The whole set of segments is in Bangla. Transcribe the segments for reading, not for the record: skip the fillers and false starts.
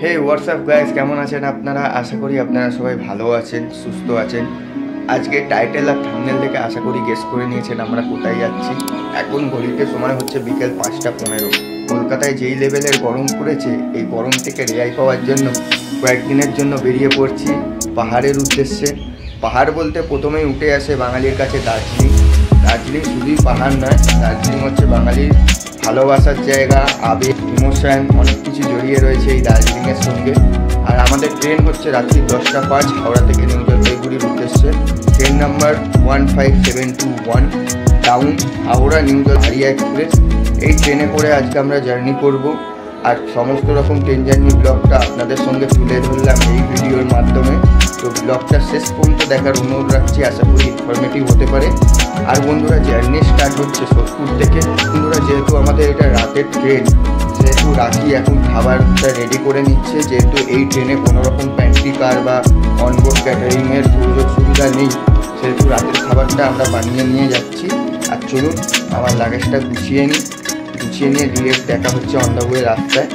হে হোয়াটসঅ্যাপ গাইস, কেমন আছেন আপনারা? আশা করি আপনারা সবাই ভালো আছেন, সুস্থ আছেন। আজকে টাইটেল আর থাম্বনেল থেকে আশা করি গেস করে নিয়েছেন আমরা কোথায় যাচ্ছি। এখন ঘড়িতে সময় হচ্ছে বিকেল 5:15। কলকাতায় যেই লেভেলের গরম পড়েছে, এই গরম থেকে রেহাই পাওয়ার জন্য কয়েকদিনের জন্য বেরিয়ে পড়ছি পাহাড়ের উদ্দেশ্যে। পাহাড় বলতে প্রথমেই উঠে আসে বাঙালির কাছে দার্জিলিং। দার্জিলিং শুধুই পাহাড় নয়, দার্জিলিং হচ্ছে বাঙালির ভালোবাসার জায়গা, আবেগ, ইমোশন অনেক কিছু জড়িয়ে রয়েছে এই দার্জিলিংয়ের সঙ্গে। আর আমাদের ট্রেন হচ্ছে রাত্রি 10টা 5 হাওড়া থেকে নিউ জলপাইগুড়ির উদ্দেশ্যে। Train number 15721 down Howrah new Jalpaiguri express. এই ট্রেনে করে আজকে আমরা জার্নি করব। আর সমস্ত রকম ট্রেন জার্নি ব্লগটা আপনাদের সঙ্গে তুলে ধরলাম এই ভিডিওর মাধ্যমে। তো ব্লগটা শেষ পর্যন্ত দেখার অনুরোধ রাখছি, আশা করি ইনফরমেটিভ হতে পারে। আর বন্ধুরা, জার্নি স্টার্ট হচ্ছে সোদপুর থেকে। বন্ধুরা, যেহেতু আমাদের এটা রাতের ট্রেন, সেহেতু রাখি এখন খাবারটা রেডি করে নিচ্ছে। যেহেতু এই ট্রেনে কোনো রকম প্যান্ট্রি কার বা অনবোর্ড ক্যাটারিংয়ের সুযোগ সুবিধা নেই, সেহেতু রাতের খাবারটা আমরা বানিয়ে নিয়ে যাচ্ছি। আর চলুন আমার লাগেজটা গুছিয়ে নিয়ে ডিরেক্ট দেখা হচ্ছে অন দ্য ওয়ে রাস্তায়।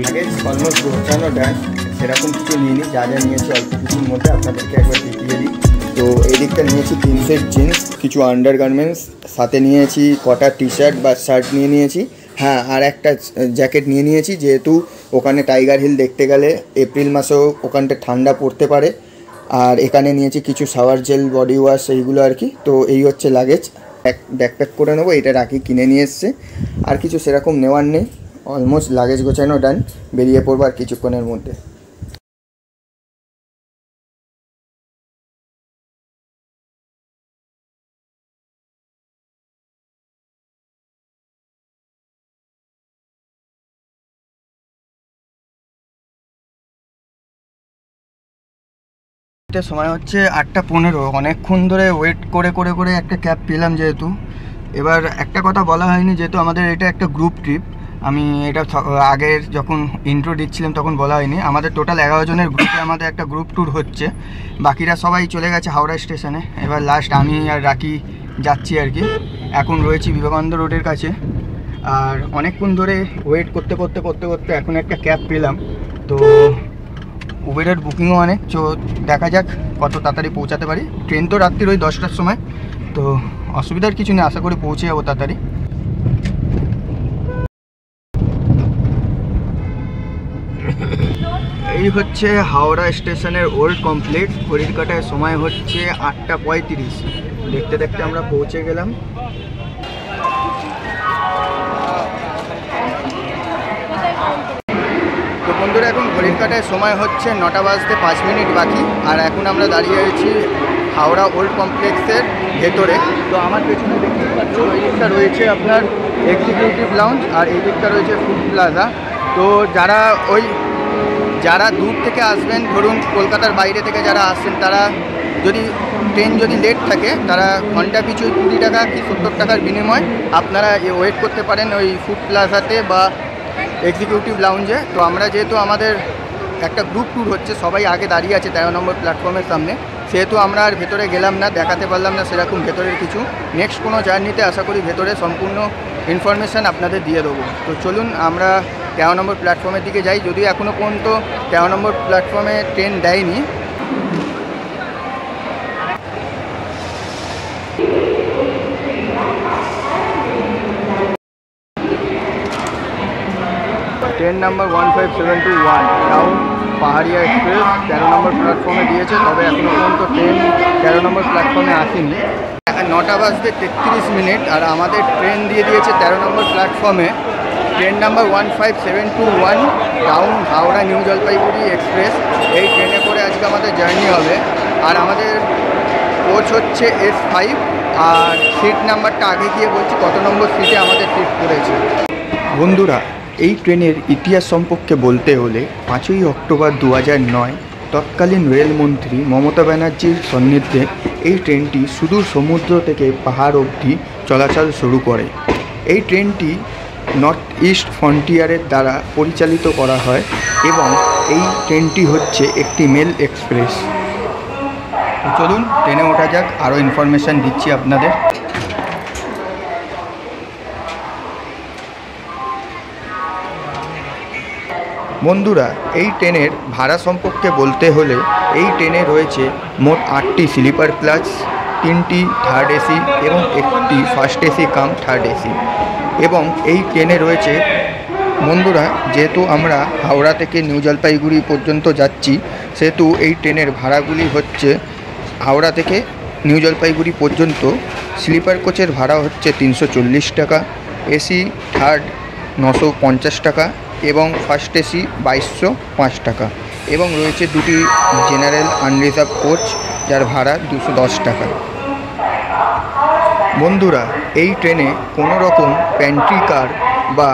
লাগেজ অলমোস্ট গোছানো ডান, সেরকম কিছু নিইনি, যা যা নিয়েছি অল্প কিছুর মধ্যে আপনাদেরকে একবার দেখিয়ে দিই। তো এই দিকটা নিয়েছি 3 সেট জিন্স, কিছু আন্ডার গার্মেন্টস, সাথে নিয়েছি কটা টি শার্ট বা শার্ট নিয়েছি। হ্যাঁ, আর একটা জ্যাকেট নিয়েছি, যেহেতু ওখানে টাইগার হিল দেখতে গেলে এপ্রিল মাসেও ওখানটা ঠান্ডা পড়তে পারে। আর এখানে নিয়েছি কিছু শাওয়ার জেল, বডি ওয়াশ, এইগুলো আর কি। তো এই হচ্ছে লাগেজ। ব্যাকপ্যাক করে নেবো, এটা রাখি কিনে নিয়ে এসছে। আর কিছু সেরকম নেওয়ার নেই, অলমোস্ট লাগেজ গোছানো ডান, বেরিয়ে পড়বো আর কিছুক্ষণের মধ্যে। এটা সময় হচ্ছে 8:15। অনেকক্ষণ ধরে ওয়েট করে একটা ক্যাব পেলাম। যেহেতু এবার একটা কথা বলা হয়নি, যেহেতু আমাদের এটা একটা গ্রুপ ট্রিপ। আমি এটা আগের যখন ইন্ট্রো দিচ্ছিলাম তখন বলা হয়নি, আমাদের টোটাল 11 জনের গ্রুপে আমাদের একটা গ্রুপ ট্যুর হচ্ছে। বাকিরা সবাই চলে গেছে হাওড়া স্টেশনে। এবার লাস্ট আমি আর রাকি যাচ্ছি আর কি। এখন রয়েছি বিবেকানন্দ রোডের কাছে। আর অনেকক্ষণ ধরে ওয়েট করতে এখন একটা ক্যাব পেলাম। তো উবেরের বুকিংও অনেক, তো দেখা যাক কত তাড়াতাড়ি পৌঁছাতে পারি। ট্রেন তো রাত্রির ওই 10টার সময়, তো অসুবিধার কিছু নেই, আশা করি পৌঁছে যাবো তাড়াতাড়ি। এই হচ্ছে হাওড়া স্টেশনের ওল্ড কমপ্লেক্স। ঘড়ির কাটায় সময় হচ্ছে 8:35। দেখতে দেখতে আমরা পৌঁছে গেলাম। তো বন্ধুরা, এখন ঘড়ির কাটায় সময় হচ্ছে 9:05 বাকি। আর এখন আমরা দাঁড়িয়ে আছি হাওড়া ওল্ড কমপ্লেক্সের ভেতরে। তো আমার পেছনে দেখতে পাচ্ছ এই দিকটা রয়েছে আপনার এক্সিকিউটিভ লাউঞ্জ, আর এই দিকটা রয়েছে ফুড প্লাজা। তো যারা দূর থেকে আসবেন, ধরুন কলকাতার বাইরে থেকে যারা আসছেন, তারা ট্রেন যদি লেট থাকে, তারা ঘন্টা পিছু 20 টাকা কি 70 টাকার বিনিময় আপনারা ওয়েট করতে পারেন ওই ফুড প্লাজাতে বা এক্সিকিউটিভ লাউঞ্জে। তো আমরা যেহেতু আমাদের একটা গ্রুপ ট্যুর হচ্ছে, সবাই আগে দাঁড়িয়ে আছে 13 নম্বর প্ল্যাটফর্মের সামনে, সেহেতু আমরা আর ভেতরে গেলাম না, দেখাতে পারলাম না সেরকম ভেতরের কিছু। নেক্সট কোনো জার্নিতে আশা করি ভেতরে সম্পূর্ণ ইনফরমেশান আপনাদের দিয়ে দেবো। তো চলুন আমরা 13 নম্বর প্ল্যাটফর্মের দিকে যাই। যদিও এখনও পর্যন্ত 13 নম্বর প্ল্যাটফর্মে ট্রেন দেয়নি। ট্রেন নাম্বার 15721 ডাউন পাহাড়িয়া এক্সপ্রেস 13 নম্বর প্ল্যাটফর্মে দিয়েছে, তবে এখনও পর্যন্ত ট্রেন 13 নম্বর প্ল্যাটফর্মে আসেনি। 9:33। আর আমাদের ট্রেন দিয়ে দিয়েছে 13 নম্বর প্ল্যাটফর্মে। Train number 15721 down Howrah new Jalpaiguri express. এই ট্রেনে করে আজকে আমাদের জার্নি হবে। আর আমাদের কোচ হচ্ছে S5। আর সিট নাম্বারটা আগে গিয়ে বলছি কত নম্বর সিটে আমাদের সিট পড়েছে। বন্ধুরা, এই ট্রেনের ইতিহাস সম্পর্কে বলতে হলে 5ই অক্টোবর 2009 তৎকালীন রেলমন্ত্রী মমতা ব্যানার্জির সান্নিধ্যে এই ট্রেনটি সুদূর সমুদ্র থেকে পাহাড় অবধি চলাচল শুরু করে। এই ট্রেনটি নর্থ ইস্ট ফ্রন্টিয়ারের দ্বারা পরিচালিত করা হয় এবং এই ট্রেনটি হচ্ছে একটি মেল এক্সপ্রেস। চলুন ট্রেনে ওঠা যাক, আরও ইনফরমেশান দিচ্ছি আপনাদের। বন্ধুরা, এই ট্রেনের ভাড়া সম্পর্কে বলতে হলে এই ট্রেনে রয়েছে মোট 8টি স্লিপার ক্লাস, 3টি থার্ড এসি এবং একটি ফার্স্ট এসি কাম থার্ড এসি। এবং এই ট্রেনে রয়েছে বন্ধুরা, যেহেতু আমরা হাওড়া থেকে নিউ জলপাইগুড়ি পর্যন্ত যাচ্ছি, সেহেতু এই ট্রেনের ভাড়াগুলি হচ্ছে হাওড়া থেকে নিউ জলপাইগুড়ি পর্যন্ত স্লিপার কোচের ভাড়া হচ্ছে 340 টাকা, এসি থার্ড 950 টাকা এবং ফার্স্ট এসি 2205 টাকা। এবং রয়েছে দুটি জেনারেল আনরিজার্ভ কোচ, যার ভাড়া 210 টাকা। বন্ধুরা, এই ট্রেনে কোনো রকম প্যান্ট্রি কার বা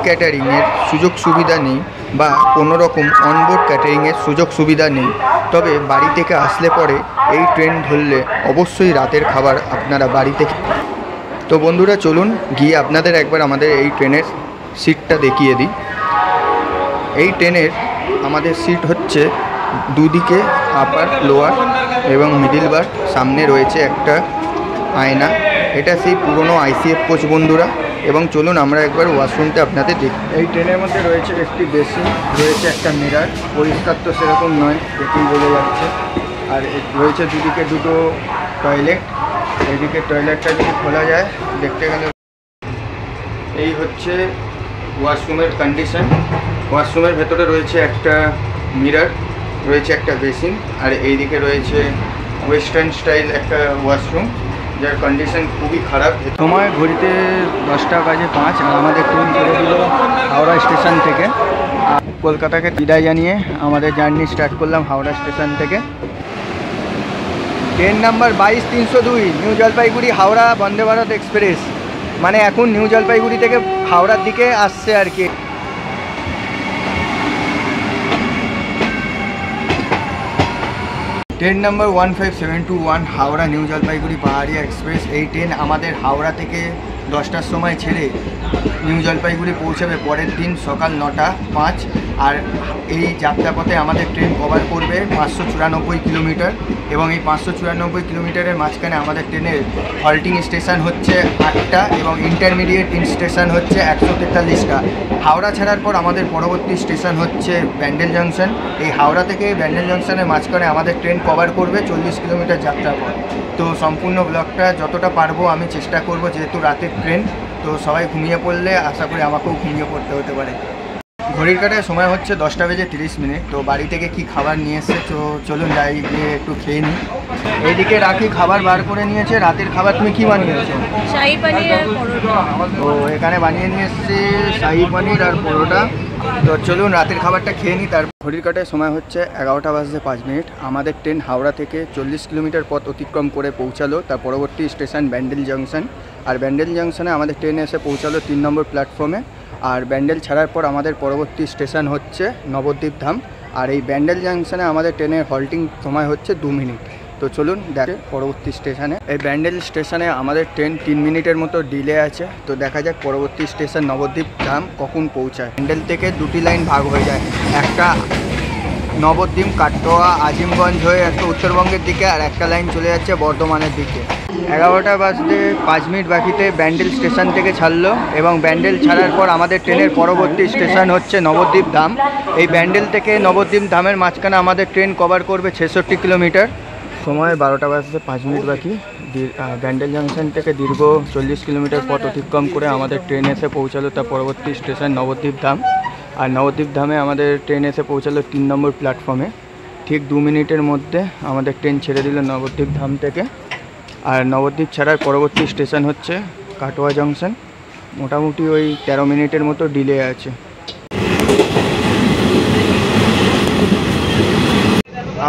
ক্যাটারিংয়ের সুযোগ সুবিধা নেই বা কোনো রকম অনবোর্ড ক্যাটারিংয়ের সুযোগ সুবিধা নেই। তবে বাড়ি থেকে আসলে পরে এই ট্রেন ধরলে অবশ্যই রাতের খাবার আপনারা বাড়ি থেকে। তো বন্ধুরা, চলুন গিয়ে আপনাদের একবার আমাদের এই ট্রেনের সিটটা দেখিয়ে দিই। এই ট্রেনের আমাদের সিট হচ্ছে দুদিকে আপার লোয়ার এবং মিডিল বার, সামনে রয়েছে একটা আয়না। এটা সেই পুরনো আইসিএফ কোচ বন্ধুরা। এবং চলুন আমরা একবার ওয়াশরুমটা আপনাদের দেখি। এই ট্রেনের মধ্যে রয়েছে একটি বেসিন, রয়েছে একটা মিরার, পরিষ্কার তো সেরকম নয়, দেখেই বোঝা যাচ্ছে। আর রয়েছে দুদিকে দুটো টয়লেট। এদিকে টয়লেটটা যদি খোলা যায় দেখতে গেলে এই হচ্ছে ওয়াশরুমের কন্ডিশন। ওয়াশরুমের ভেতরে রয়েছে একটা মিরার, রয়েছে একটা বেসিন, আর এইদিকে রয়েছে ওয়েস্টার্ন স্টাইল একটা ওয়াশরুম, যার কন্ডিশন খুবই খারাপ। সময় ঘড়িতে 10:05 আর আমাদের ট্রেন ছেড়ে দিল হাওড়া স্টেশন থেকে। কলকাতাকে বিদায় জানিয়ে আমাদের জার্নি স্টার্ট করলাম হাওড়া স্টেশন থেকে। Train number 22302 new Jalpaiguri Howrah Vande Bharat express, মানে এখন নিউ জলপাইগুড়ি থেকে হাওড়ার দিকে আসছে আর কি। Train number 15721 Howrah new Jalpaiguri পাহাড়িয়া এক্সপ্রেস। এই ট্রেন আমাদের হাওড়া থেকে 10টার সময় ছেড়ে নিউ জলপাইগুড়ি পৌঁছাবে পরের দিন সকাল 9:05। আর এই যাত্রাপথে আমাদের ট্রেন কভার করবে 594 কিলোমিটার। এবং এই 594 কিলোমিটারের মাঝখানে আমাদের ট্রেনের হল্টিং স্টেশন হচ্ছে 8টা এবং ইন্টারমিডিয়েট স্টেশন হচ্ছে 143টা। হাওড়া ছাড়ার পর আমাদের পরবর্তী স্টেশন হচ্ছে ব্যান্ডেল জংশন। এই হাওড়া থেকে ব্যান্ডেল জংশনের মাঝখানে আমাদের ট্রেন কভার করবে 40 কিলোমিটার যাত্রাপথ। তো সম্পূর্ণ ব্লগটা যতটা পারবো আমি চেষ্টা করব, যেহেতু রাতের ট্রেন, তো সবাই ঘুমিয়ে পড়লে আশা করি আমাকেও ঘুমিয়ে পড়তে হতে পারে। ঘড়ির কাটায় সময় হচ্ছে 10:30। তো বাড়ি থেকে কি খাবার নিয়ে এসছে, তো চলুন যাই গিয়ে একটু খেয়ে নিই। এইদিকে রাখি খাবার বার করে নিয়েছে। রাতের খাবার তুমি কি বানিয়েছো? শাহী পনির আর পরোটা। তো এখানে বানিয়ে নিয়ে এসছে শাহী পনির আর পরোটা। তো চলুন রাতের খাবারটা খেয়ে নিই। তার ঘড়ির কাটায় সময় হচ্ছে 11:05। আমাদের ট্রেন হাওড়া থেকে 40 কিলোমিটার পথ অতিক্রম করে পৌঁছালো তার পরবর্তী স্টেশন ব্যান্ডেল জংশন। আর ব্যান্ডেল জংশনে আমাদের ট্রেন এসে পৌঁছালো 3 নম্বর প্ল্যাটফর্মে। আর ব্যান্ডেল ছাড়ার পর আমাদের পরবর্তী স্টেশন হচ্ছে নবদ্বীপ ধাম। আর এই ব্যান্ডেল জংশনে আমাদের ট্রেনের হল্টিং সময় হচ্ছে 2 মিনিট। তো চলুন দেখে পরবর্তী স্টেশনে। এই ব্যান্ডেল স্টেশনে আমাদের ট্রেন 3 মিনিটের মতো ডিলে আছে। তো দেখা যাক পরবর্তী স্টেশন নবদ্বীপ ধাম কখন পৌঁছায়। ব্যান্ডেল থেকে দুটি লাইন ভাগ হয়ে যায়, একটা নবদ্বীপ কাটোয়া আজিমগঞ্জ হয়ে একটা উত্তরবঙ্গের দিকে, আর একটা লাইন চলে যাচ্ছে বর্ধমানের দিকে। 11:05 বাকিতে ব্যান্ডেল স্টেশন থেকে ছাড়লো এবং ব্যান্ডেল ছাড়ার পর আমাদের ট্রেনের পরবর্তী স্টেশন হচ্ছে নবদ্বীপ ধাম। এই ব্যান্ডেল থেকে নবদ্বীপ ধামের মাঝখানে আমাদের ট্রেন কভার করবে 66 কিলোমিটার। সময় 12:05 বাকি। ব্যান্ডেল জংশন থেকে দীর্ঘ 40 কিলোমিটার পথ অতিক্রম করে আমাদের ট্রেন এসে পৌঁছালো তার পরবর্তী স্টেশন নবদ্বীপ ধাম। আর নবদ্বীপ ধামে আমাদের ট্রেন এসে পৌঁছালো 3 নম্বর প্ল্যাটফর্মে। ঠিক 2 মিনিটের মধ্যে আমাদের ট্রেন ছেড়ে দিল নবদ্বীপ ধাম থেকে। আর নবদ্বীপ ছাড়ার পরবর্তী স্টেশন হচ্ছে কাটোয়া জংশন। মোটামুটি ওই 13 মিনিটের মতো ডিলে আছে।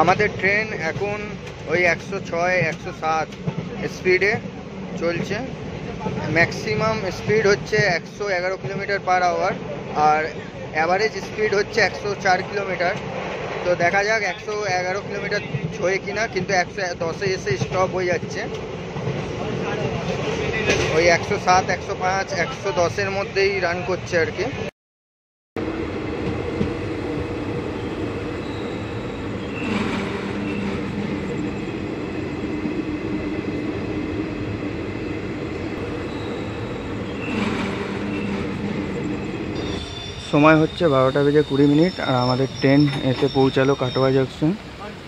আমাদের ট্রেন এখন ওই 106-107 স্পিডে চলছে। ম্যাক্সিমাম স্পিড হচ্ছে 111 কিলোমিটার পার আওয়ার আর অ্যাভারেজ স্পিড হচ্ছে 104 কিলোমিটার। তো দেখা যাক 111 কিলোমিটার ছোঁয়ে কিনা, কিন্তু 110-এ এসে স্টপ হয়ে যাচ্ছে। ওই 107, 105, 110-এর মধ্যেই রান করছে আর কি। সময় হচ্ছে 12:20 আর আমাদের ট্রেন এসে পৌঁছালো কাটোয়া জংশন।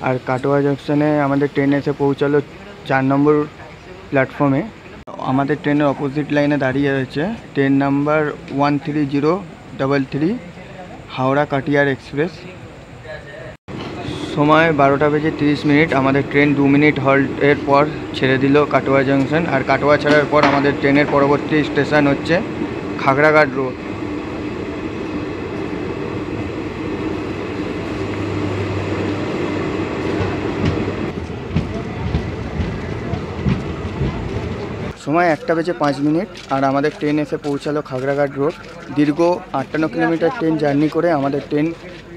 আর কাটোয়া জংশনে আমাদের ট্রেন এসে পৌঁছালো 4 নম্বর প্ল্যাটফর্মে। আমাদের ট্রেনের অপোজিট লাইনে দাঁড়িয়ে রয়েছে ট্রেন নাম্বার 13033 হাওড়া কাটিয়ার এক্সপ্রেস। সময় 12:30 আমাদের ট্রেন 2 মিনিট হল্টের পর ছেড়ে দিল কাটোয়া জংশন। আর কাটোয়া ছাড়ার পর আমাদের ট্রেনের পরবর্তী স্টেশন হচ্ছে খাগড়াঘাট রোড। সময় 1:05 আর আমাদের ট্রেন এসে পৌঁছালো খাগড়াঘাট রোড। দীর্ঘ 58 কিলোমিটার ট্রেন জার্নি করে আমাদের ট্রেন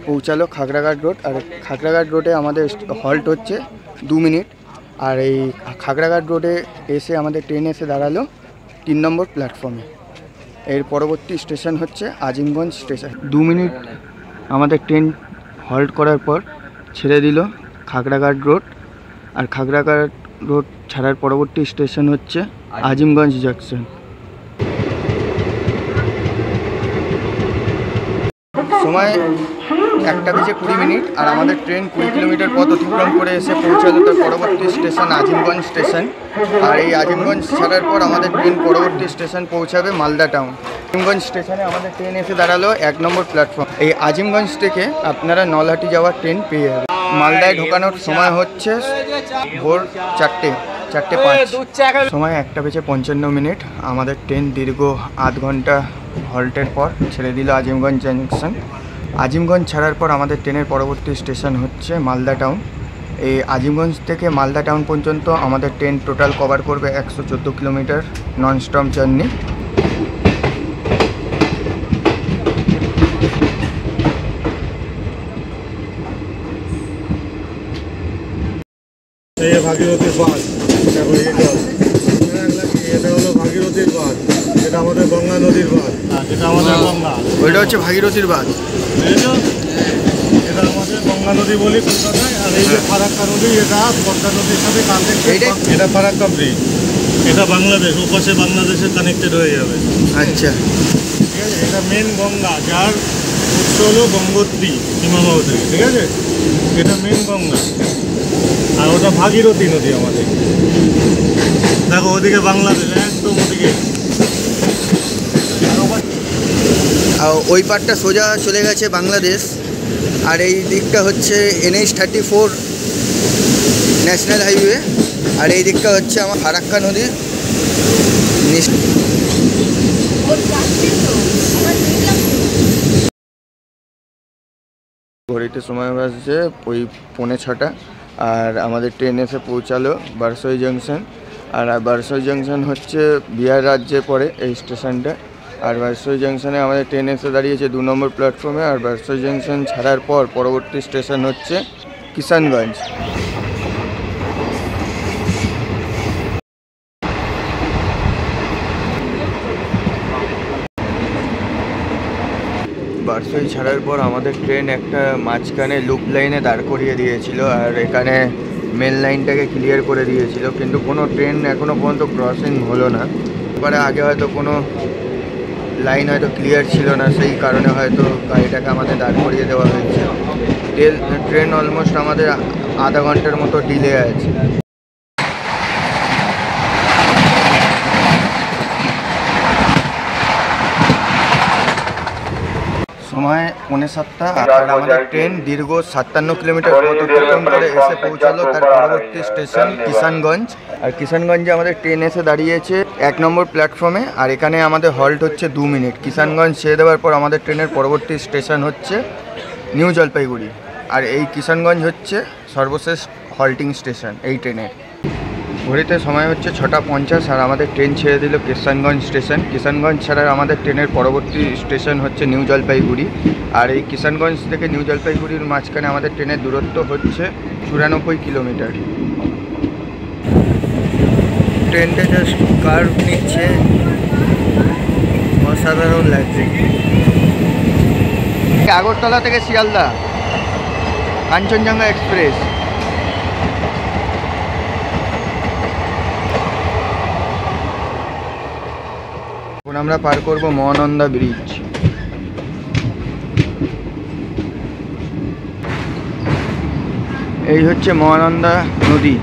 পৌঁছালো খাগড়াঘাট রোড। আর খাগড়াঘাট রোডে আমাদের হল্ট হচ্ছে 2 মিনিট। আর এই খাগড়াঘাট রোডে এসে আমাদের ট্রেন এসে দাঁড়ালো 3 নম্বর প্ল্যাটফর্মে। এর পরবর্তী স্টেশন হচ্ছে আজিমগঞ্জ স্টেশন। 2 মিনিট আমাদের ট্রেন হল্ট করার পর ছেড়ে দিল খাগড়াঘাট রোড। আর খাগড়াঘাট রোড ছাড়ার পরবর্তী স্টেশন হচ্ছে আজিমগঞ্জ জংশন। সময় 1:20 আর আমাদের ট্রেন 20 কিলোমিটার পথ অতিক্রম করে এসে পৌঁছালো তার পরবর্তী স্টেশন আজিমগঞ্জ স্টেশন। আর এই আজিমগঞ্জ ছাড়ার পর আমাদের ট্রেন পরবর্তী স্টেশন পৌঁছাবে মালদা টাউন। আজিমগঞ্জ স্টেশনে আমাদের ট্রেন এসে দাঁড়ালো 1 নম্বর প্ল্যাটফর্ম। এই আজিমগঞ্জ থেকে আপনারা নলহাটি যাওয়ার ট্রেন পেয়ে যাবেন। মালদায় ঢোকানোর সময় হচ্ছে ভোর 4:05। সময় 1:55 আমাদের ট্রেন দীর্ঘ আধ ঘন্টা হল্টের পর ছেড়ে দিল আজিমগঞ্জ জংশন। আজিমগঞ্জ ছাড়ার পর আমাদের ট্রেনের পরবর্তী স্টেশন হচ্ছে মালদা টাউন। এই আজিমগঞ্জ থেকে মালদা টাউন পর্যন্ত আমাদের ট্রেন টোটাল কভার করবে 114 কিলোমিটার নন স্টপ জার্নি। ভাগীরথীর বাঁধ, এটা হলো ভাগীরথীর বাঁধ, এটা আমাদের গঙ্গা নদীর বাঁধ, এটা আমাদের গঙ্গা, ওইটা হচ্ছে ভাগীরথীর বাঁধ, এটা আমাদের গঙ্গা নদী বলি কলকাতায়। আর এই যে ফারাক্কা নদী, এটা পদ্মা নদীর সাথে কানেক্টেড। এটা ফারাক্কা ব্রিজ, এটা বাংলাদেশ, ওপাশে বাংলাদেশের কানেক্টেড হয়ে যাবে। আচ্ছা, ঠিক আছে। এটা মেন গঙ্গা, যার উৎস হলো গঙ্গোত্রী হিমালয় থেকে, ঠিক আছে। এটা মেন গঙ্গা। আর ওটা ভাগীরথী নদী আমাদের। দেখো ওদিকে বাংলাদেশ, একদম ওদিকে। আর ওই পাটটা সোজা চলে গেছে বাংলাদেশ। আর এই দিকটা হচ্ছে NH-34 ন্যাশনাল হাইওয়ে। আর এই দিকটা হচ্ছে আমার ফারাক্কা নদী। ঘড়িতে সময় বাজছে ওই 5:45 আর আমাদের ট্রেন এসে পৌঁছালো বারসই জংশন। আর বারসই জংশন হচ্ছে বিহার রাজ্যে পড়ে এই স্টেশনটা। আর বারসই জংশনে আমাদের ট্রেন এসে দাঁড়িয়েছে 2 নম্বর প্ল্যাটফর্মে। আর বারসই জংশন ছাড়ার পর পরবর্তী স্টেশন হচ্ছে কিষানগঞ্জ। বারসই ছাড়ার পর আমাদের ট্রেন একটা মাঝখানে লুপ লাইনে দাঁড় করিয়ে দিয়েছিল। আর এখানে মেন লাইনটাকে ক্লিয়ার করে দিয়েছিল, কিন্তু কোনো ট্রেন এখনও পর্যন্ত ক্রসিং হলো না। এবারে আগে হয়তো কোনো লাইন হয়তো ক্লিয়ার ছিল না, সেই কারণে হয়তো গাড়িটাকে আমাদের দাঁড় করিয়ে দেওয়া হয়েছে। ট্রেন অলমোস্ট আমাদের আধা ঘন্টার মতো ডিলে আছে। সময় 7:45 আর আমাদের ট্রেন দীর্ঘ 57 কিলোমিটার পথ অতিক্রম করে এসে পৌঁছালো তার পরবর্তী স্টেশন কিষানগঞ্জ। আর কিষানগঞ্জে আমাদের ট্রেন এসে দাঁড়িয়েছে 1 নম্বর প্ল্যাটফর্মে। আর এখানে আমাদের হল্ট হচ্ছে 2 মিনিট। কিষানগঞ্জ ছেড়ে দেওয়ার পর আমাদের ট্রেনের পরবর্তী স্টেশন হচ্ছে নিউ জলপাইগুড়ি। আর এই কিষানগঞ্জ হচ্ছে সর্বশেষ হল্টিং স্টেশন এই ট্রেনের। ঘড়িতে সময় হচ্ছে 6:50 আর আমাদের ট্রেন ছেড়ে দিল কিষানগঞ্জ স্টেশন। কিষানগঞ্জ ছাড়া আমাদের ট্রেনের পরবর্তী স্টেশন হচ্ছে নিউ জলপাইগুড়ি। আর এই কিষানগঞ্জ থেকে নিউ জলপাইগুড়ির মাঝখানে আমাদের ট্রেনের দূরত্ব হচ্ছে 94 কিলোমিটার। ট্রেনটা জাস্ট কার্ভ নিচ্ছে, অসাধারণ লাগছে। আগরতলা থেকে শিয়ালদা কাঞ্চনজঙ্ঘা এক্সপ্রেস। এখন আমরা পার করব মহানন্দা ব্রিজ। এই হচ্ছে মহানন্দা নদী।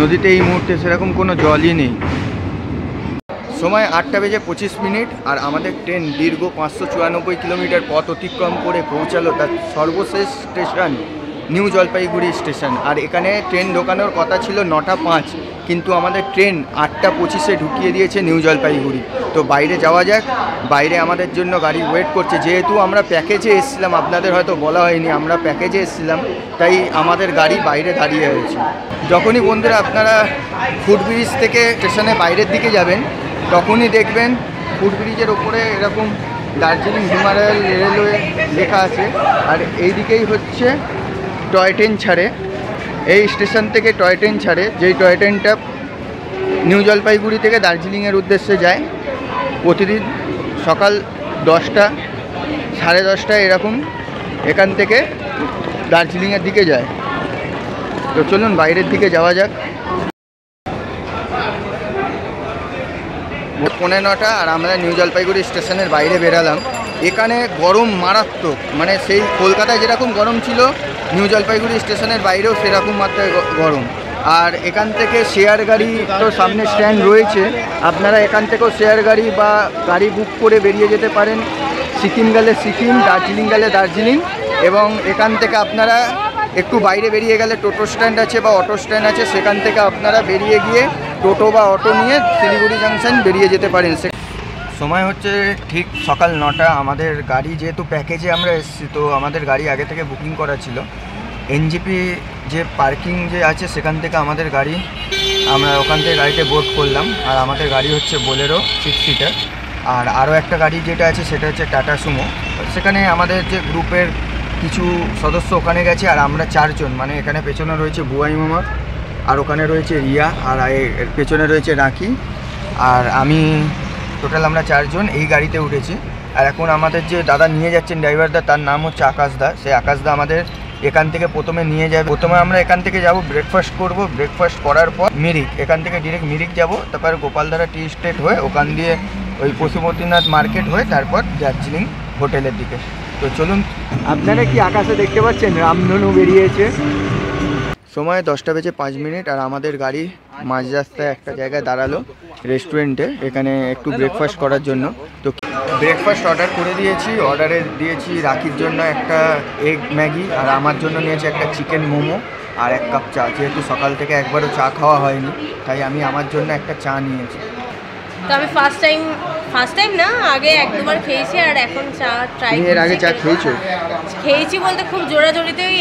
নদীতে এই মুহূর্তে সেরকম কোনো জলই নেই। সময় 8:25 আর আমাদের ট্রেন দীর্ঘ 594 কিলোমিটার পথ অতিক্রম করে পৌঁছালো তার সর্বশেষ স্টেশন নিউ জলপাইগুড়ি স্টেশন। আর এখানে ট্রেন ঢোকানোর কথা ছিল 9:05, কিন্তু আমাদের ট্রেন 8:25-এ ঢুকিয়ে দিয়েছে নিউ জলপাইগুড়ি। তো বাইরে যাওয়া যাক, বাইরে আমাদের জন্য গাড়ি ওয়েট করছে। যেহেতু আমরা প্যাকেজে এসেছিলাম, আপনাদের হয়তো বলা হয়নি, আমরা প্যাকেজে এসেছিলাম, তাই আমাদের গাড়ি বাইরে দাঁড়িয়ে রয়েছে। যখনই বন্ধুরা আপনারা ফুটব্রিজ থেকে স্টেশনে বাইরের দিকে যাবেন, তখনই দেখবেন ফুটব্রিজের ওপরে এরকম দার্জিলিং হিমালয়ান রেলওয়ে লেখা আছে। আর এই দিকেই হচ্ছে টয় ট্রেন ছাড়ে, এই স্টেশন থেকে টয় ট্রেন ছাড়ে, যেই টয় ট্রেনটা নিউ জলপাইগুড়ি থেকে দার্জিলিংয়ের উদ্দেশ্যে যায়। প্রতিদিন সকাল 10টা, 10:30 এরকম এখান থেকে দার্জিলিংয়ের দিকে যায়। তো চলুন বাইরের দিকে যাওয়া যাক। 9:15 আর আমরা নিউ জলপাইগুড়ি স্টেশনের বাইরে বেরালাম। এখানে গরম মারাত্মক, মানে সেই কলকাতায় যেরকম গরম ছিল নিউ জলপাইগুড়ি স্টেশনের বাইরেও সেরকম মাত্রায় গরম। আর এখান থেকে শেয়ার গাড়ি তো সামনে স্ট্যান্ড রয়েছে, আপনারা এখান থেকেও শেয়ার গাড়ি বা গাড়ি বুক করে বেরিয়ে যেতে পারেন। সিকিম গেলে সিকিম, দার্জিলিং গেলে দার্জিলিং। এবং এখান থেকে আপনারা একটু বাইরে বেরিয়ে গেলে টোটো স্ট্যান্ড আছে বা অটো স্ট্যান্ড আছে, সেখান থেকে আপনারা বেরিয়ে গিয়ে টোটো বা অটো নিয়ে শিলিগুড়ি জাংশন বেরিয়ে যেতে পারেন। সময় হচ্ছে ঠিক সকাল 9টা। আমাদের গাড়ি যেহেতু প্যাকেজে আমরা এসেছি, তো আমাদের গাড়ি আগে থেকে বুকিং করা ছিল। এনজিপি যে পার্কিং যে আছে সেখান থেকে আমাদের গাড়ি, আমরা ওখান থেকে গাড়িতে বোর্ড করলাম। আর আমাদের গাড়ি হচ্ছে বোলেরো 6 সিটার। আর আরও একটা গাড়ি যেটা আছে সেটা হচ্ছে টাটা সুমো। সেখানে আমাদের যে গ্রুপের কিছু সদস্য ওখানে গেছে, আর আমরা 4 জন, মানে এখানে পেছনে রয়েছে বুয়াই মামা, আর ওখানে রয়েছে রিয়া, আর এর পেছনে রয়েছে রাখি, আর আমি, টোটাল আমরা 4 জন এই গাড়িতে উঠেছি। আর এখন আমাদের যে দাদা নিয়ে যাচ্ছেন ড্রাইভারদা, তার নাম হচ্ছে আকাশদা। সেই আকাশদা আমাদের এখান থেকে প্রথমে নিয়ে যাবে। প্রথমে আমরা এখান থেকে যাব, ব্রেকফাস্ট করব। ব্রেকফাস্ট করার পর মিরিক, এখান থেকে ডিরেক্ট মিরিক যাব, তারপর গোপালধারা টি স্টেট হয়ে ওখান দিয়ে ওই পশুপতিনাথ মার্কেট হয়ে তারপর দার্জিলিং হোটেলের দিকে। তো চলুন। আপনারা কি আকাশে দেখতে পাচ্ছেন রামধনু বেরিয়েছে। সময় 10:05 আর আমাদের গাড়ি মাঝ রাস্তায় একটা জায়গায় দাঁড়ালো রেস্টুরেন্টে, এখানে একটু ব্রেকফাস্ট করার জন্য। তো ব্রেকফাস্ট অর্ডার করে দিয়েছি। অর্ডারে দিয়েছি রাখির জন্য একটা এগ ম্যাগি, আর আমার জন্য নিয়েছি একটা চিকেন মোমো আর 1 কাপ চা। যেহেতু সকাল থেকে একবারও চা খাওয়া হয়নি, তাই আমি আমার জন্য একটা চা নিয়েছি। তো আমি ফার্স্ট টাইম না, আগে 1-2বার খেয়েছি, আর এখন চা ট্রাই। এর আগে চা খেয়েছো? খেয়েছি বলতে খুব জোরাজোরিতে ওই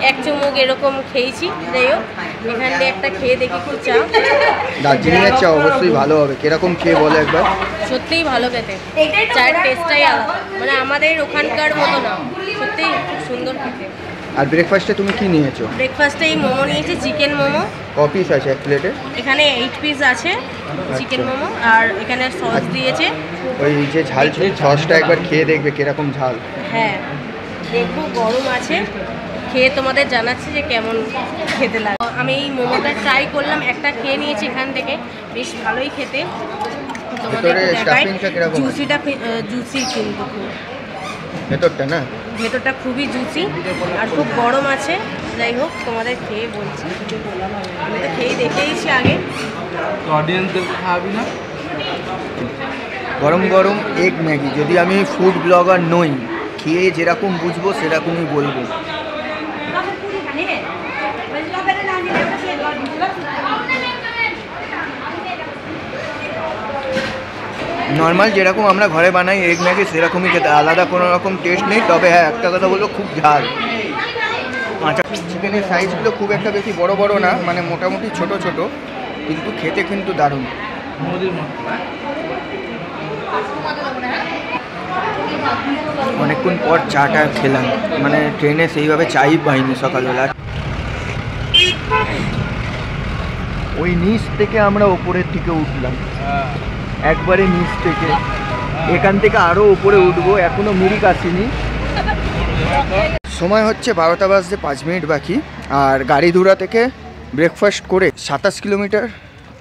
এক চুমুক এরকম খেয়েছি। যাই হোক, এখানে একটা খেয়ে দেখি একটু চা। দার্জিলিংয়ের চা অবশ্যই ভালো হবে। কিরকম খেয়ে বলো একবার। সত্যিই ভালো খেতে, চায়ের টেস্টটাই আলাদা, মানে আমাদের ওখানকার মতো না, সত্যিই খুব সুন্দর খেতে। আর ব্রেকফাস্টে তুমি কি নিয়েছো? ব্রেকফাস্টে এই মোমো নিয়েছি, চিকেন মোমো। কপিস আছে 1 প্লেটে? এখানে 8 পিস আছে চিকেন মোমো, আর এখানে সস দিয়েছে। ওই যে ঝাল সসটা একবার খেয়ে দেখবে কিরকম ঝাল। হ্যাঁ, দেখো গরম আছে, খেয়ে তোমাদের জানাচ্ছি যে কেমন খেতে লাগে। আমি এই মোমোটা ট্রাই করলাম, একটা খেয়ে নিয়েছি এখান থেকে, বেশ ভালোই খেতে। তোমাদের দেখাই, জুসি কিন্তু ভেতরটা না, ভেতরটা খুবই জুসি আর খুব গরম আছে। যাই হোক, তোমাদের খেয়ে বলছি, আমি তো খেয়ে দেখেইছি আগে। গরম গরম এগ ম্যাগি। যদি আমি ফুড ব্লগার নই, খেয়ে যেরকম বুঝবো সেরকমই বলবো। নর্মাল যেরকম আমরা ঘরে বানাই এগ ম্যাগি সেরকমই খেতে, আলাদা কোনো রকম টেস্ট নেই। তবে হ্যাঁ, একটা কথা বলবো, খুব ঝাল। আচ্ছা, চিকেনের সাইজগুলো খুব একটা বেশি বড় বড় না, মানে মোটামুটি ছোট ছোট, কিন্তু খেতে কিন্তু দারুণ। অনেকক্ষণ পর চাটা খেলাম, মানে ট্রেনে সেইভাবে চাই পাইনি সকালবেলা। ওই নিচ থেকে আমরা ওপরের দিকে উঠলাম, একবারে নিচ থেকে। এখান থেকে আরও উপরে উঠবো, এখনও মিরিক আসেনি। সময় হচ্ছে 12:05 বাকি। আর গাড়িধুরা থেকে ব্রেকফাস্ট করে 27 কিলোমিটার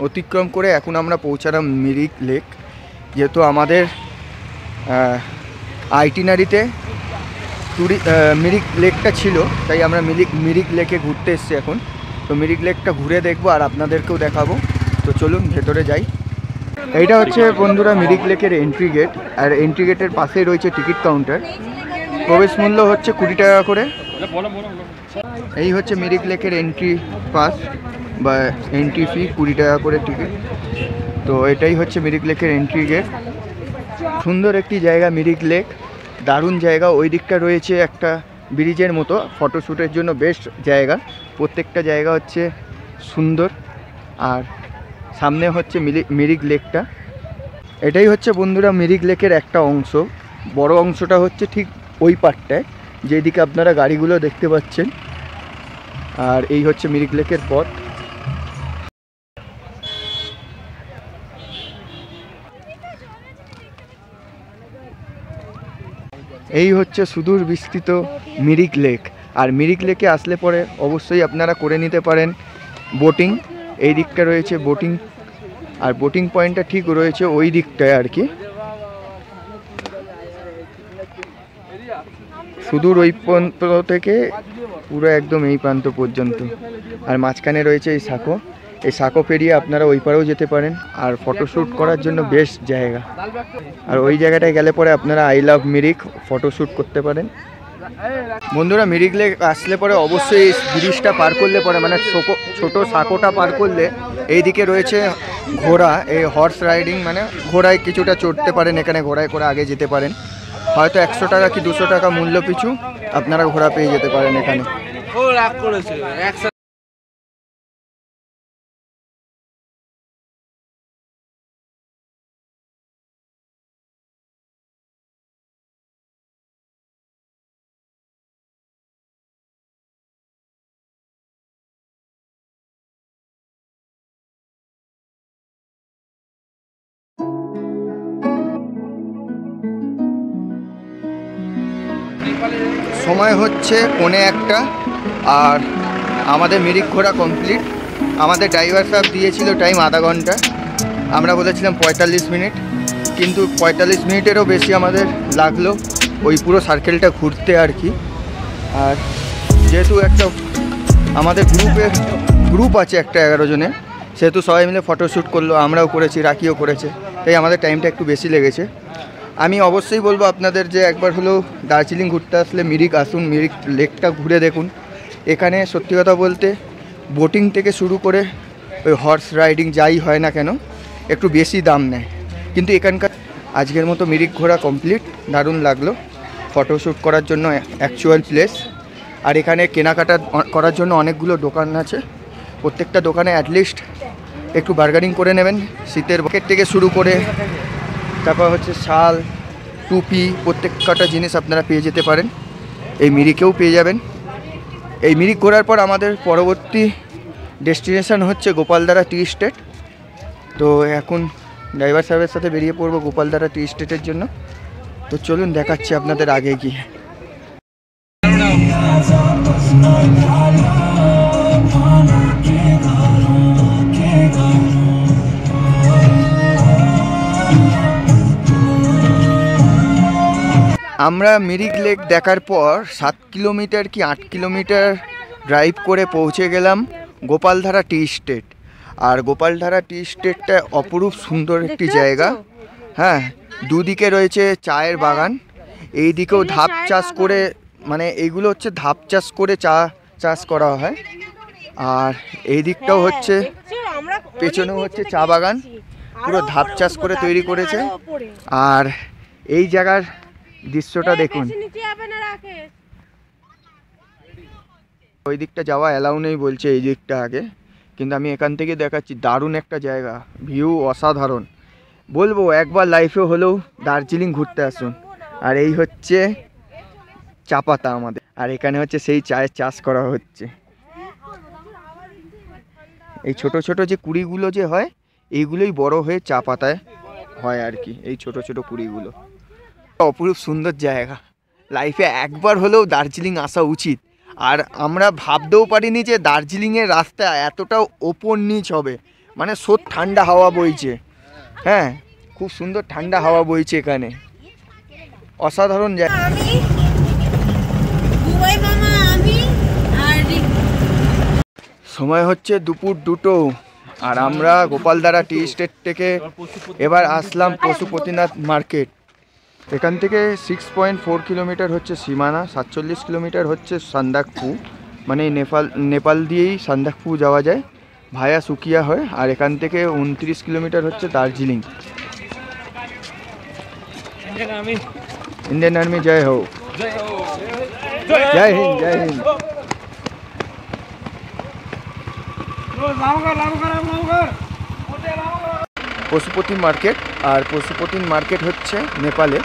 অতিক্রম করে এখন আমরা পৌঁছালাম মিরিক লেক। যেহেতু আমাদের আইটিনারিতে মিরিক লেকটা ছিল, তাই আমরা মিরিক লেকে ঘুরতে এসেছি এখন। তো মিরিক লেকটা ঘুরে দেখবো আর আপনাদেরকেও দেখাবো। তো চলুন ভেতরে যাই। এইটা হচ্ছে বন্ধুরা মিরিক লেকের এন্ট্রি গেট, আর এন্ট্রি গেটের পাশেই রয়েছে টিকিট কাউন্টার। প্রবেশ মূল্য হচ্ছে 20 টাকা করে। এই হচ্ছে মিরিক লেকের এন্ট্রি পাস বা এন্ট্রি ফি, 20 টাকা করে টিকিট। তো এটাই হচ্ছে মিরিক লেকের এন্ট্রি গেট। সুন্দর একটি জায়গা মিরিক লেক, দারুণ জায়গা। ওই দিকটা রয়েছে একটা ব্রিজের মতো, ফটোশ্যুটের জন্য বেস্ট জায়গা। প্রত্যেকটা জায়গা হচ্ছে সুন্দর। আর সামনে হচ্ছে মিরিক লেকটা। এটাই হচ্ছে বন্ধুরা মিরিক লেকের একটা অংশ। বড় অংশটা হচ্ছে ঠিক ওই পাটটায়, যেদিকে আপনারা গাড়িগুলো দেখতে পাচ্ছেন। আর এই হচ্ছে মিরিক লেকের পথ। এই হচ্ছে সুদূর বিস্তৃত মিরিক লেক। আর মিরিক লেকে আসলে পরে অবশ্যই আপনারা করে নিতে পারেন বোটিং। এই দিকটা রয়েছে বোটিং, আর বোটিং পয়েন্টটা ঠিক রয়েছে ওই দিকটায় আর কি, সুদূর ওই প্রান্ত থেকে পুরো একদম এই প্রান্ত পর্যন্ত। আর মাঝখানে রয়েছে এই সাঁকো, এই সাঁকো পেরিয়ে আপনারা ওই পারেও যেতে পারেন। আর ফটোশ্যুট করার জন্য বেস্ট জায়গা। আর ওই জায়গাটায় গেলে পরে আপনারা আই লাভ মিরিক ফটোশ্যুট করতে পারেন। বন্ধুরা মিরিক লেক আসলে পরে অবশ্যই এই ব্রিজটা পার করলে পরে, মানে ছোট সাঁকোটা পার করলে এইদিকে রয়েছে ঘোড়া, এই হর্স রাইডিং, মানে ঘোড়ায় কিছুটা চড়তে পারেন। এখানে ঘোড়ায় করে আগে যেতে পারেন। হয়তো 100 টাকা কি 200 টাকা মূল্য পিছু আপনারা ঘোড়া পেয়ে যেতে পারেন এখানে। সময় হচ্ছে 1:45 আর আমাদের মিরিক ঘোরা কমপ্লিট। আমাদের ড্রাইভার সাহেব দিয়েছিল টাইম আধা ঘন্টা, আমরা বলেছিলাম 45 মিনিট, কিন্তু 45 মিনিটেরও বেশি আমাদের লাগলো ওই পুরো সার্কেলটা ঘুরতে আর কি। আর যেহেতু একটা আমাদের গ্রুপ আছে একটা 11 জনের, সেহেতু সবাই মিলে ফটোশ্যুট করলো, আমরাও করেছি, রাকিও করেছে, তাই আমাদের টাইমটা একটু বেশি লেগেছে। আমি অবশ্যই বলবো আপনাদের যে একবার হলেও দার্জিলিং ঘুরতে আসলে মিরিক আসুন, মিরিক লেকটা ঘুরে দেখুন। এখানে সত্যি কথা বলতে বোটিং থেকে শুরু করে ওই হর্স রাইডিং যাই হয় না কেন একটু বেশি দাম নেয়, কিন্তু এখানকার আজকের মতো মিরিক ঘোরা কমপ্লিট। দারুণ লাগলো, ফটোশ্যুট করার জন্য অ্যাকচুয়াল প্লেস। আর এখানে কেনাকাটা করার জন্য অনেকগুলো দোকান আছে, প্রত্যেকটা দোকানে অ্যাটলিস্ট একটু বার্গেনিং করে নেবেন। শীতের জ্যাকেট থেকে শুরু করে তারপর হচ্ছে শাল, টুপি, প্রত্যেকটা জিনিস আপনারা পেয়ে যেতে পারেন। এই মিরিকেও পেয়ে যাবেন। এই মিরিক ঘোরার পর আমাদের পরবর্তী ডেস্টিনেশন হচ্ছে গোপালধারা টি এস্টেট। তো এখন ড্রাইভার সাহেবের সাথে বেরিয়ে পড়বো গোপালধারা টি এস্টেটের জন্য। তো চলুন দেখাচ্ছি আপনাদের আগে গিয়ে। আমরা মিরিক লেক দেখার পর 7 কিলোমিটার কি 8 কিলোমিটার ড্রাইভ করে পৌঁছে গেলাম গোপালধারা টি এস্টেট। আর গোপালধারা টি এস্টেটটা অপরূপ সুন্দর একটি জায়গা। হ্যাঁ, দুদিকে রয়েছে চায়ের বাগান, এই দিকেও ধাপ চাষ করে, মানে এইগুলো হচ্ছে ধাপ চাষ করে চা চাষ করা হয়। আর এই দিকটাও হচ্ছে, পেছনেও হচ্ছে চা বাগান, পুরো ধাপ চাষ করে তৈরি করেছে। আর এই জায়গার দৃশ্যটা দেখুন, ওই দিকটা যাওয়া অ্যালাউ নেই বলছে, এই দিকটা আগে, কিন্তু আমি এখান থেকে দেখাচ্ছি। দারুণ একটা জায়গা, ভিউ অসাধারণ। বলবো একবার লাইফে হলেও দার্জিলিং ঘুরতে আসুন। আর এই হচ্ছে চা পাতা আমাদের, আর এখানে হচ্ছে সেই চায়ের চাষ করা হচ্ছে। এই ছোট ছোট যে কুড়িগুলো যে হয়, এইগুলোই বড় হয়ে চা পাতায় হয় আর কি, এই ছোট ছোট কুড়িগুলো। অপরূপ সুন্দর জায়গা, লাইফে একবার হলেও দার্জিলিং আসা উচিত। আর আমরা ভাবতেও পারিনি যে দার্জিলিংয়ের রাস্তা এতটা ওপর নিচ হবে, মানে স্রোত ঠান্ডা হাওয়া বইছে। হ্যাঁ, খুব সুন্দর ঠান্ডা হাওয়া বইছে এখানে, অসাধারণ জায়গা। সময় হচ্ছে দুপুর 2টো, আর আমরা গোপালদারা টি স্টেট থেকে এবার আসলাম পশুপতিনাথ মার্কেট। এখান থেকে 6.4 কিলোমিটার হচ্ছে সীমানা, 47 কিলোমিটার হচ্ছে সান্দাকফু, মানে নেপাল দিয়েই সান্দাকফু যাওয়া যায়, ভায়া সুকিয়া হয়। আর এখান থেকে 29 কিলোমিটার হচ্ছে দার্জিলিং। ইন্ডিয়ান আর্মি জয় হো, জয় হিন্দ, জয় হিন্দ। পশুপতি মার্কেট, আর পশুপতি মার্কেট হচ্ছে নেপালে।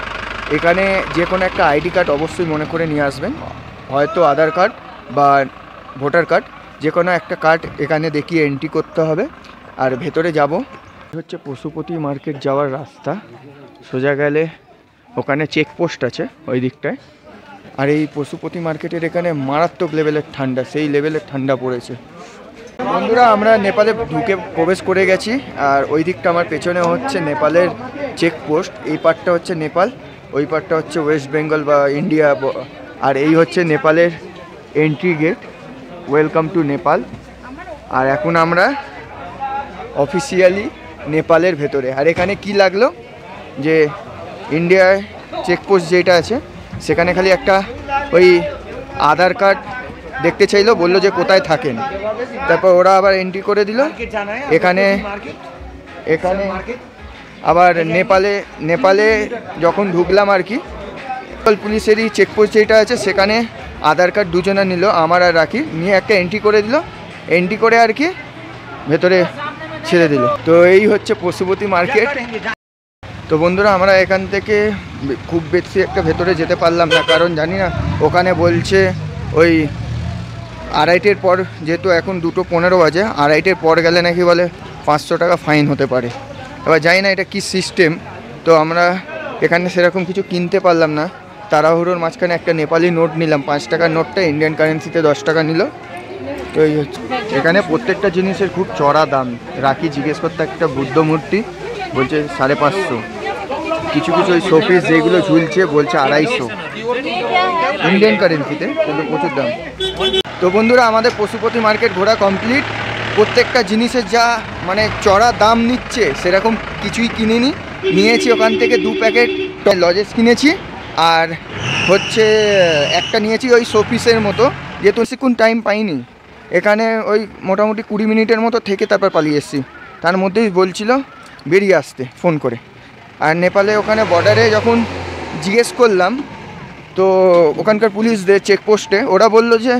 এখানে যে কোনো একটা আইডি কার্ড অবশ্যই মনে করে নিয়ে আসবেন, হয়তো আধার কার্ড বা ভোটার কার্ড, যে কোনো একটা কার্ড এখানে দেখিয়ে এন্ট্রি করতে হবে। আর ভেতরে যাব হচ্ছে পশুপতি মার্কেট যাওয়ার রাস্তা, সোজা গেলে ওখানে চেকপোস্ট আছে ওই দিকটায়। আর এই পশুপতি মার্কেটের এখানে মারাত্মক লেভেলের ঠান্ডা, সেই লেভেলের ঠান্ডা পড়েছে। বন্ধুরা, আমরা নেপালে ঢুকে প্রবেশ করে গেছি, আর ওই দিকটা আমার পেছনে হচ্ছে নেপালের চেকপোস্ট। এই পার্টটা হচ্ছে নেপাল, ওই পার্টটা হচ্ছে ওয়েস্ট বেঙ্গল বা ইন্ডিয়া। আর এই হচ্ছে নেপালের entry gate, welcome to Nepal. আর এখন আমরা অফিসিয়ালি নেপালের ভেতরে। আর এখানে কি লাগলো যে ইন্ডিয়ায় চেকপোস্ট যেটা আছে সেখানে খালি একটা ওই আধার কার্ড দেখতে চাইলো, বললো যে কোথায় থাকেন। তারপর ওরা আবার এন্ট্রি করে দিল এখানে। আবার নেপালে যখন ঢুকলাম আর কি, পুলিশেরই চেকপোস্ট যেটা আছে সেখানে আধার কার্ড দুজনে নিল, আমার আর রাখি, নিয়ে একটা এন্ট্রি করে দিল। এন্ট্রি করে আর কি ভেতরে ছেড়ে দিল। তো এই হচ্ছে পশুপতি মার্কেট। তো বন্ধুরা, আমরা এখান থেকে খুব বেশি একটা ভেতরে যেতে পারলাম না, কারণ জানি না ওখানে বলছে ওই 2:30-এর পর, যেহেতু এখন 2:15 বাজে, 2:30-এর পর গেলে নাকি বলে 500 টাকা ফাইন হতে পারে। এবার জানি না এটা কি সিস্টেম। তো আমরা এখানে সেরকম কিছু কিনতে পারলাম না, তাড়াহুড়োর মাঝখানে একটা নেপালি নোট নিলাম, 5 টাকার নোটটা ইন্ডিয়ান কারেন্সিতে 10 টাকা নিল। তো এই হচ্ছে, এখানে প্রত্যেকটা জিনিসের খুব চড়া দাম। রাখি জিজ্ঞেস করতে একটা বুদ্ধ মূর্তি, বলছে 550। কিছু ওই শোপিস যেগুলো ঝুলছে বলছে 250 ইন্ডিয়ান কারেন্সিতে, কিন্তু প্রচুর দাম। তো বন্ধুরা, আমাদের পশুপতি মার্কেট ঘোরা কমপ্লিট। প্রত্যেকটা জিনিসের যা মানে চড়া দাম নিচ্ছে সেরকম কিছুই কিনিনি। নিয়েছি ওখান থেকে 2 প্যাকেট লজেস কিনেছি, আর হচ্ছে একটা নিয়েছি ওই শোপিসের মতো, যেহেতু বেশিক্ষণ টাইম পাইনি এখানে, ওই মোটামুটি 20 মিনিটের মতো থেকে তারপর পালিয়ে এসেছি। তার মধ্যেই বলছিল বেরিয়ে আসতে ফোন করে। আর নেপালে ওখানে বর্ডারে যখন জিজ্ঞেস করলাম, তো ওখানকার পুলিশদের চেকপোস্টে ওরা বললো যে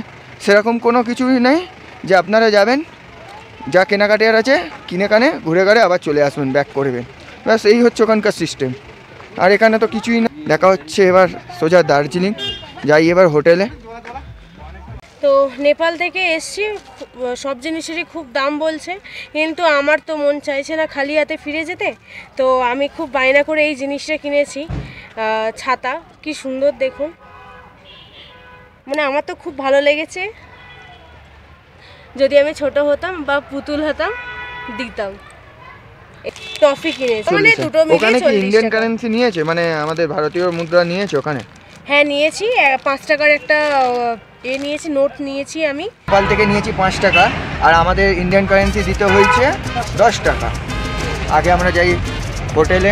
সেরকম কোনো কিছুই নেই, যে আপনারা যাবেন, যা কেনাকাটার আছে কিনে কানে ঘুরে ঘুরে আবার চলে আসবেন, ব্যাক করবেন, ব্যাস এই হচ্ছে ওখানকার সিস্টেম। আর এখানে তো কিছুই না। দেখা হচ্ছে এবার সোজা দার্জিলিং যাই এবার হোটেলে। তো নেপাল থেকে এসছি, সব জিনিসেরই খুব দাম বলছে, কিন্তু আমার তো মন চাইছে না খালি হাতে ফিরে যেতে। তো আমি খুব বায়না করে এই জিনিসটা কিনেছি, ছাতা। কি সুন্দর দেখুন, মানে আমার তো খুব ভালো লেগেছে। যদি আমি ছোট হতাম বা পুতুল হতাম দিতাম। টফি কিনেছি, মানে দুটো মিলিয়ে 40 ইন্ডিয়ান টাকা। কারেন্সি নিয়েছে, মানে আমাদের ভারতীয় মুদ্রা নিয়েছে ওখানে? হ্যাঁ নিয়েছি, 5 টাকার একটা নিয়েছি, নোট নিয়েছি আমি। নেপাল থেকে নিয়েছি 5 টাকা, আর আমাদের ইন্ডিয়ান কারেন্সি দিতে হয়েছে 10 টাকা। আগে আমরা যাই হোটেলে,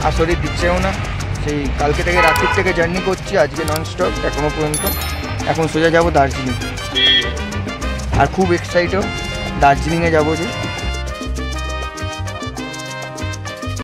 আর শরীর দিচ্ছেও না, সেই কালকে থেকে রাত্রির থেকে জার্নি করছি, আজকে ননস্টপ এখনো পর্যন্ত। এখন সোজা যাব দার্জিলিং, আর খুব এক্সাইটেড দার্জিলিংয়ে যাবো যে।